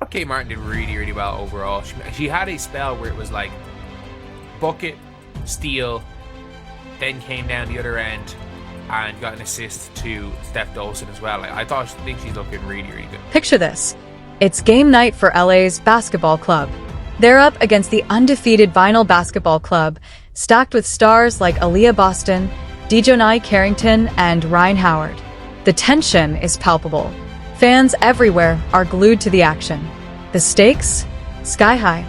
thought Kate Martin did really, really well overall. She had a spell where it was like bucket, steal, then came down the other end and got an assist to Steph Dolson as well. I think she's looking really, really good. Picture this. It's game night for LA's basketball club. They're up against the undefeated Vinyl Basketball Club, stacked with stars like Aaliyah Boston, Dejounte Carrington, and Ryan Howard. The tension is palpable. Fans everywhere are glued to the action. The stakes? Sky high.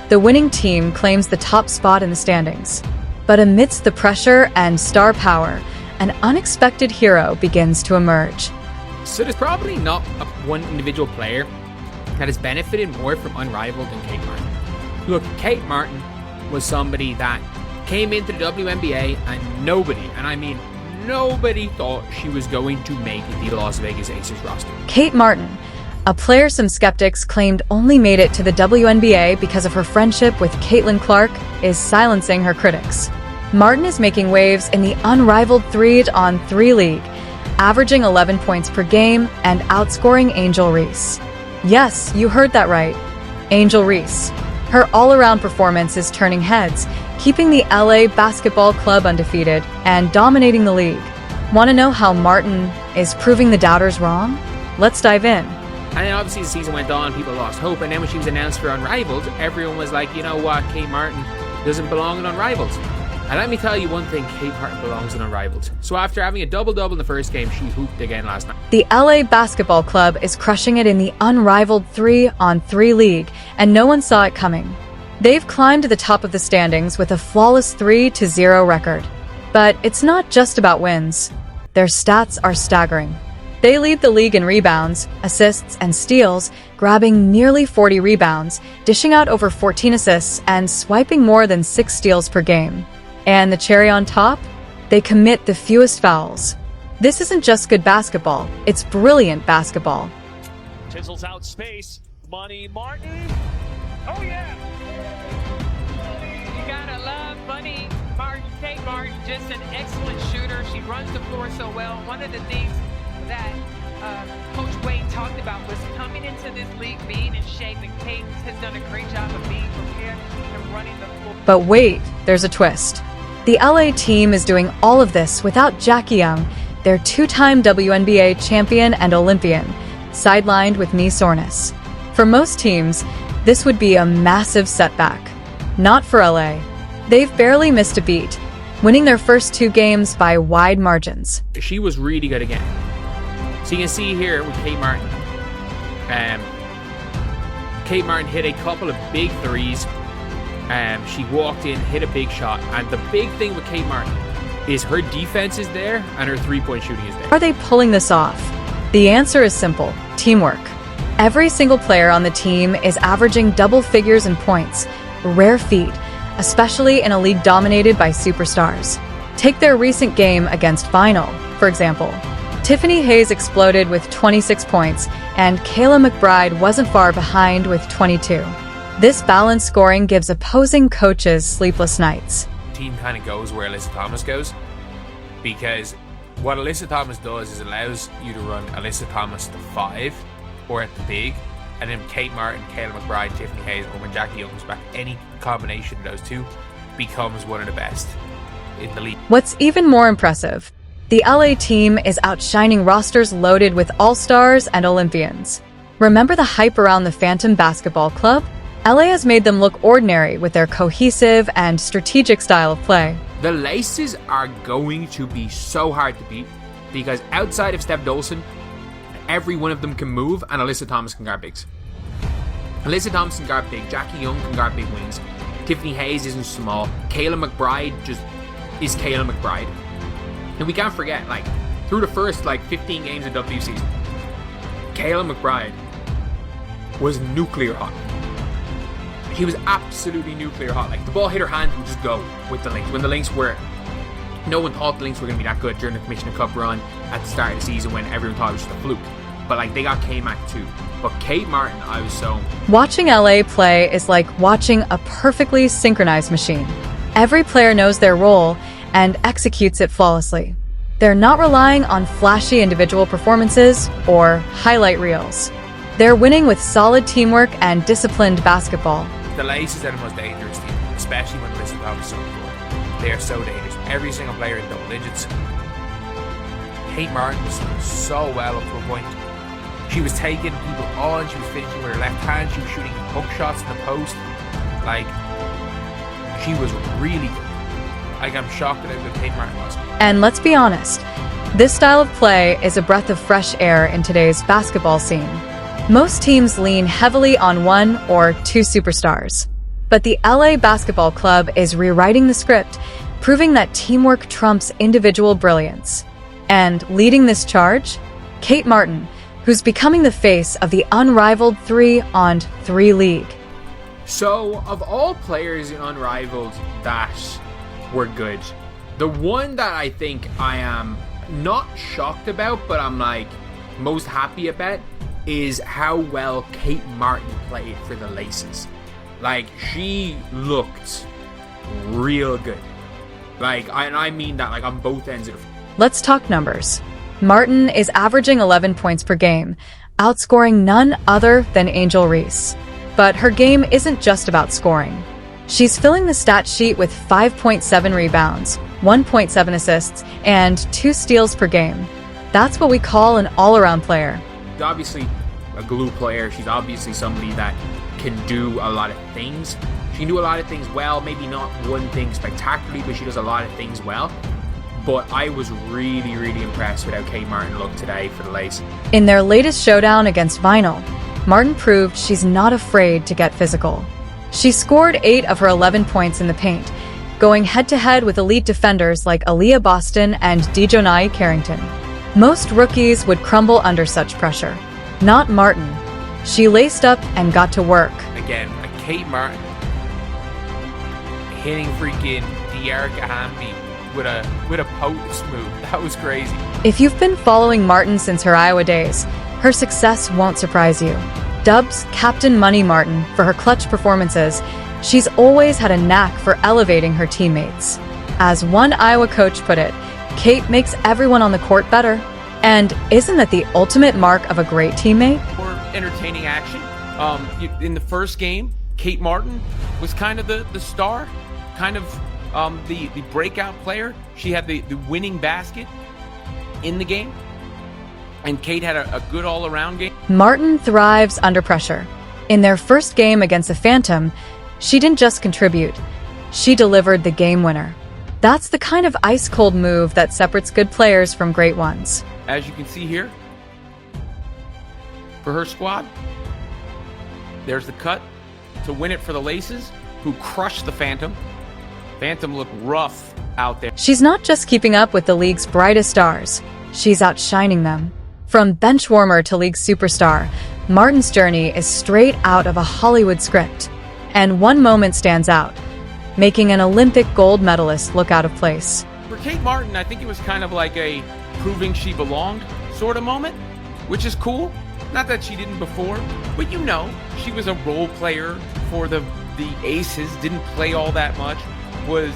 The winning team claims the top spot in the standings. But amidst the pressure and star power, an unexpected hero begins to emerge. So there's probably not one individual player that has benefited more from Unrivaled than Kate Martin. Look, Kate Martin was somebody that came into the WNBA and nobody, and I mean nobody, thought she was going to make the Las Vegas Aces roster. Kate Martin, a player some skeptics claimed only made it to the WNBA because of her friendship with Caitlin Clark, is silencing her critics. Martin is making waves in the Unrivaled 3-on-3 league, averaging 11 points per game and outscoring Angel Reese. Yes, you heard that right. Angel Reese. Her all-around performance is turning heads, keeping the LA Basketball Club undefeated and dominating the league. Want to know how Martin is proving the doubters wrong? Let's dive in. And then obviously the season went on, people lost hope, and then when she was announced for Unrivaled, everyone was like, you know what, Kate Martin doesn't belong in Unrivaled. And let me tell you one thing, Kate Martin belongs in Unrivaled. So after having a double-double in the first game, she hooped again last night. The LA Basketball Club is crushing it in the Unrivaled 3-on-3 league, and no one saw it coming. They've climbed to the top of the standings with a flawless 3-0 record. But it's not just about wins. Their stats are staggering. They lead the league in rebounds, assists, and steals, grabbing nearly 40 rebounds, dishing out over 14 assists, and swiping more than 6 steals per game. And the cherry on top? They commit the fewest fouls. This isn't just good basketball, it's brilliant basketball. Chisels out space. Money Martin. Oh yeah! You gotta love Bunny Martin. Kate Martin, just an excellent shooter. She runs the floor so well. One of the things that Coach Wade talked about was coming into this league being in shape, and Kate has done a great job of being prepared and running the floor. But wait, there's a twist. The LA team is doing all of this without Jackie Young, their two-time WNBA champion and Olympian, sidelined with knee soreness. For most teams, this would be a massive setback. Not for LA. They've barely missed a beat, winning their first 2 games by wide margins. She was really good again. So you can see here with Kate Martin. Kate Martin hit a couple of big threes. She walked in, hit a big shot, and the big thing with Kate Martin is her defense is there and her three-point shooting is there. Are they pulling this off? The answer is simple: teamwork. Every single player on the team is averaging double figures in points, a rare feat, especially in a league dominated by superstars. Take their recent game against Vinyl, for example. Tiffany Hayes exploded with 26 points, and Kayla McBride wasn't far behind with 22. This balanced scoring gives opposing coaches sleepless nights. Team kind of goes where Alyssa Thomas goes, because what Alyssa Thomas does is allows you to run Alyssa Thomas the 5 or at the big, and then Kate Martin, Kayla McBride, Tiffany Hayes, or when Jackie Young comes back, any combination of those two becomes one of the best in the league. What's even more impressive, the LA team is outshining rosters loaded with all-stars and Olympians. Remember the hype around the Phantom Basketball Club? LA has made them look ordinary with their cohesive and strategic style of play. The Laces are going to be so hard to beat because outside of Steph Dolson, every one of them can move, and Alyssa Thomas can guard bigs. Alyssa Thomas can guard big, Jackie Young can guard big wings, Tiffany Hayes isn't small, Kayla McBride just is Kayla McBride. And we can't forget, through the first 15 games of W season, Kayla McBride was nuclear hot. He was absolutely nuclear hot. The ball hit her hand and just go with the Lynx. When the Lynx were, no one thought the Lynx were going to be that good during the Commissioner Cup run at the start of the season when everyone thought it was just a fluke. But they got K-Mac too. But Kate Martin, I was so... Watching LA play is like watching a perfectly synchronized machine. Every player knows their role and executes it flawlessly. They're not relying on flashy individual performances or highlight reels. They're winning with solid teamwork and disciplined basketball. The Laces are the most dangerous team, especially when Alyssa Thomas is on the floor. They are so dangerous. Every single player in double digits. Kate Martin was doing so well up to a point. She was taking people on, she was finishing with her left hand, she was shooting hook shots in the post. Like, she was really good. Like, I'm shocked at how good Kate Martin was. And let's be honest, this style of play is a breath of fresh air in today's basketball scene. Most teams lean heavily on one or two superstars. But the LA Basketball Club is rewriting the script, proving that teamwork trumps individual brilliance. And leading this charge, Kate Martin, who's becoming the face of the Unrivaled 3-on-3 league. So, of all players in Unrivaled that were good, the one that I think I am not shocked about, but I'm like most happy about, is how well Kate Martin played for the Laces. Like, she looked real good. Like, I mean that like on both ends of the... Let's talk numbers. Martin is averaging 11 points per game, outscoring none other than Angel Reese. But her game isn't just about scoring. She's filling the stat sheet with 5.7 rebounds, 1.7 assists, and 2 steals per game. That's what we call an all-around player. She's obviously a glue player. She's obviously somebody that can do a lot of things. She can do a lot of things well, maybe not one thing spectacularly, but she does a lot of things well. But I was really, really impressed with how Kate Martin looked today for the Lace. In their latest showdown against Vinyl, Martin proved she's not afraid to get physical. She scored 8 of her 11 points in the paint, going head-to-head with elite defenders like Aaliyah Boston and Dejonai Carrington. Most rookies would crumble under such pressure. Not Martin. She laced up and got to work. Again, a Kate Martin hitting freaking De'Arica Hamby with a post move. That was crazy. If you've been following Martin since her Iowa days, her success won't surprise you. Dubbed Captain Money Martin for her clutch performances, she's always had a knack for elevating her teammates. As one Iowa coach put it, Kate makes everyone on the court better. And isn't that the ultimate mark of a great teammate? For entertaining action. In the first game, Kate Martin was kind of the star, kind of the breakout player. She had the winning basket in the game. And Kate had a good all-around game. Martin thrives under pressure. In their first game against the Phantom, she didn't just contribute, she delivered the game winner. That's the kind of ice-cold move that separates good players from great ones. As you can see here, for her squad, there's the cut to win it for the Laces, who crushed the Phantom. Phantom looked rough out there. She's not just keeping up with the league's brightest stars, she's outshining them. From bench warmer to league superstar, Martin's journey is straight out of a Hollywood script. And one moment stands out, making an Olympic gold medalist look out of place. For Kate Martin, I think it was kind of like a proving she belonged sort of moment, which is cool. Not that she didn't before, but you know, she was a role player for the Aces, didn't play all that much, was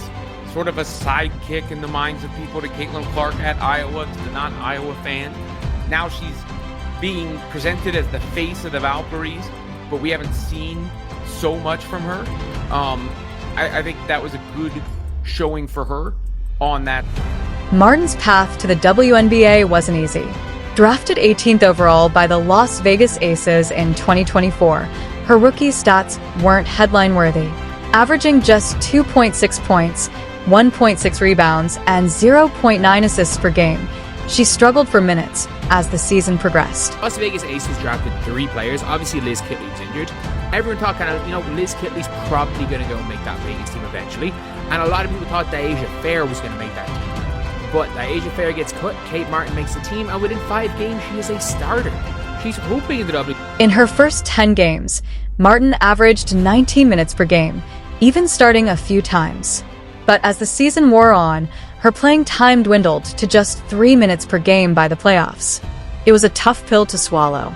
sort of a sidekick in the minds of people to Caitlin Clark at Iowa, to the non-Iowa fan. Now she's being presented as the face of the Valkyries, but we haven't seen so much from her. I think that was a good showing for her on that. Martin's path to the WNBA wasn't easy. Drafted 18th overall by the Las Vegas Aces in 2024, her rookie stats weren't headline-worthy, averaging just 2.6 points, 1.6 rebounds, and 0.9 assists per game. She struggled for minutes as the season progressed. Las Vegas Aces drafted 3 players. Obviously, Liz Kitley was injured. Everyone thought Liz Kitley's probably going to go and make that Vegas team eventually. And a lot of people thought De'Asia Fair was going to make that team. But De'Asia Fair gets cut, Kate Martin makes the team, and within 5 games, she is a starter. She's hoping in the double. In her first 10 games, Martin averaged 19 minutes per game, even starting a few times. But as the season wore on, her playing time dwindled to just 3 minutes per game by the playoffs. It was a tough pill to swallow.